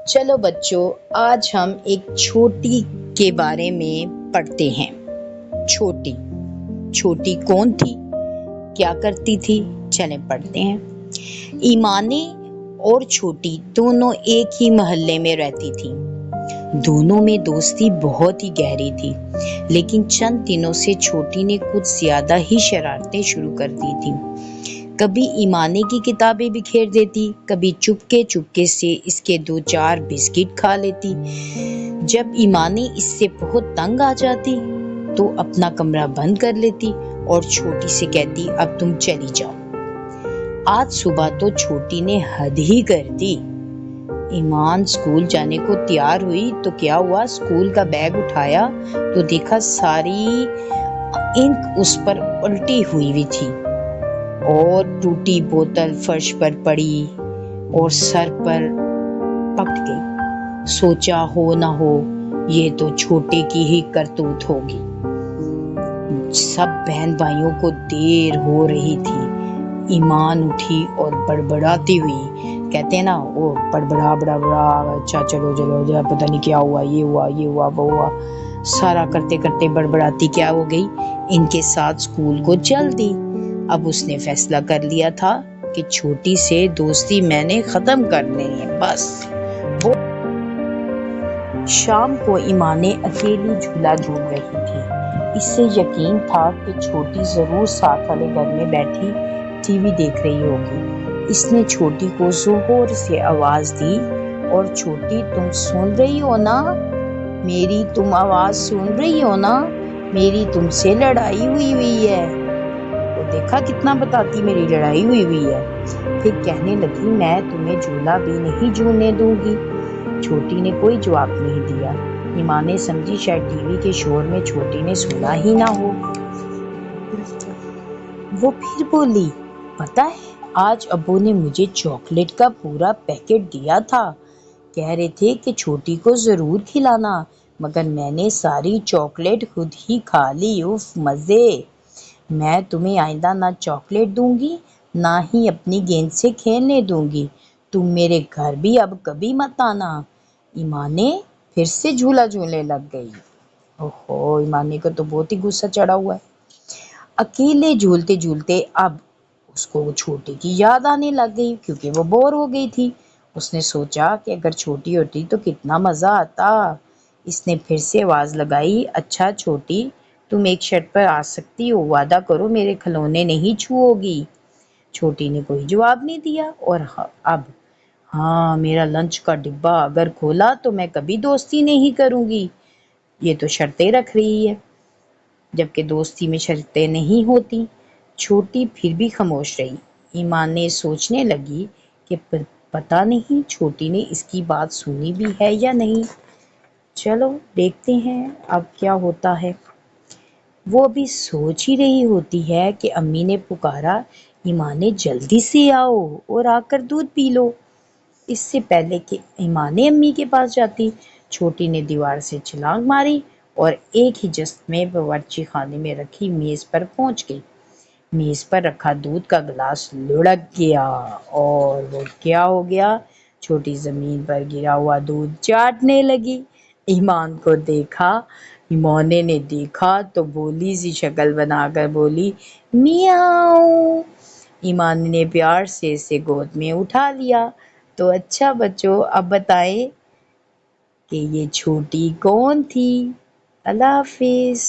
چلو بچوں، آج ہم ایک چھوٹی کے بارے میں پڑھتے ہیں۔ چھوٹی چھوٹی کون تھی، کیا کرتی تھی؟ چلیں پڑھتے ہیں۔ ایمانیں اور چھوٹی دونوں ایک ہی محلے میں رہتی تھی۔ دونوں میں دوستی بہت ہی گہری تھی، لیکن چند دنوں سے چھوٹی نے کچھ زیادہ ہی شرارتیں شروع کر دی تھی۔ کبھی ایمانے کی کتابیں بکھیر دیتی، کبھی چپکے سے اس کے 2-4 بسکٹ کھا لیتی۔ جب ایمانے اس سے بہت تنگ آ جاتی تو اپنا کمرہ بند کر لیتی اور چھوٹی سے کہتی، اب تم چلی جاؤ۔ آج صبح تو چھوٹی نے حد ہی کر دی۔ ایمان اسکول جانے کو تیار ہوئی تو کیا ہوا، اسکول کا بیگ اٹھایا تو دیکھا ساری انک اس پر الٹی ہوئی تھی اور ٹوٹی بوتل فرش پر پڑی اور سر پر پک گئی۔ سوچا ہو نہ ہو یہ تو چھوٹے کی ہی کرتوت ہوگی۔ سب بہن بھائیوں کو دیر ہو رہی تھی۔ ایمان اٹھی اور بڑبڑاتی ہوئی، کہتے ہیں نا وہ بڑبڑا اچھا چلو پتہ نہیں کیا ہوا، یہ ہوا وہ ہوا، سارا کرتے کرتے بڑبڑاتی کیا ہو گئی، ان کے ساتھ اسکول کو چل دی۔ اب اس نے فیصلہ کر لیا تھا کہ چھوٹی سے دوستی میں نے ختم کرنی ہے بس۔ شام کو ایمانیں اکیلی جھولا جھول رہی تھی۔ اس سے یقین تھا کہ چھوٹی ضرور ساتھ والے گھر میں بیٹھی ٹی وی دیکھ رہی ہوگی۔ اس نے چھوٹی کو زور سے آواز دی، اور چھوٹی تم سن رہی ہو نا؟ میری تم آواز سن رہی ہو نا؟ میری تم سے لڑائی ہوئی ہے۔ وہ دیکھا کتنا بتاتی میری لڑائی ہوئی ہے۔ پھر کہنے لگی میں تمہیں جھولا بھی نہیں جھولنے دوں گی۔ چھوٹی نے کوئی جواب نہیں دیا۔ ایمانیں سمجھی شاید ٹی وی کے شور میں چھوٹی نے سنا ہی نہ ہو۔ وہ پھر بولی، پتہ ہے آج ابو نے مجھے چاکلیٹ کا پورا پیکٹ دیا تھا، کہہ رہے تھے کہ چھوٹی کو ضرور کھلانا، مگر میں نے ساری چاکلیٹ خود ہی کھا لی۔ اف مزے! میں تمہیں آئندہ نہ چاکلیٹ دوں گی نہ ہی اپنی گیند سے کھیلنے دوں گی۔ تم میرے گھر بھی اب کبھی مت آنا۔ ایمانیں پھر سے جھولا جھولنے لگ گئی۔ اوہو، ایمانیں کو تو بہت ہی غصہ چڑھا ہوا ہے۔ اکیلے جھولتے جھولتے اب اس کو چھوٹی کی یاد آنے لگ گئی، کیونکہ وہ بور ہو گئی تھی۔ اس نے سوچا کہ اگر چھوٹی ہوتی تو کتنا مزہ آتا۔ اس نے پھر سے آواز لگائی، اچھا چھوٹی تم ایک شرط پر آ سکتی ہو، وعدہ کرو میرے کھلونے نہیں چھوؤ گی۔ چھوٹی نے کوئی جواب نہیں دیا، اور اب ہاں میرا لنچ کا ڈبہ اگر کھولا تو میں کبھی دوستی نہیں کروں گی۔ یہ تو شرطیں رکھ رہی ہے، جبکہ دوستی میں شرطیں نہیں ہوتی۔ چھوٹی پھر بھی خاموش رہی۔ ایمان نے سوچنے لگی کہ پتہ نہیں چھوٹی نے اس کی بات سنی بھی ہے یا نہیں۔ چلو دیکھتے ہیں اب کیا ہوتا ہے۔ وہ ابھی سوچ ہی رہی ہوتی ہے کہ امی نے پکارا، ایمانیں جلدی سے آؤ اور آ کر دودھ پی لو۔ اس سے پہلے کہ ایمانیں امی کے پاس جاتی، چھوٹی نے دیوار سے چھلانگ ماری اور ایک ہی جست میں باورچی خانے میں رکھی میز پر پہنچ گئی۔ میز پر رکھا دودھ کا گلاس لڑک گیا اور وہ کیا ہو گیا، چھوٹی زمین پر گرا ہوا دودھ چاٹنے لگی۔ ایمانیں نے دیکھا تو بولی سی شکل بنا کر بولی، میاؤں۔ ایمانیں نے پیار سے اسے گود میں اٹھا لیا۔ تو اچھا بچوں، اب بتائیں کہ یہ چھوٹی کون تھی؟ اللہ حافظ۔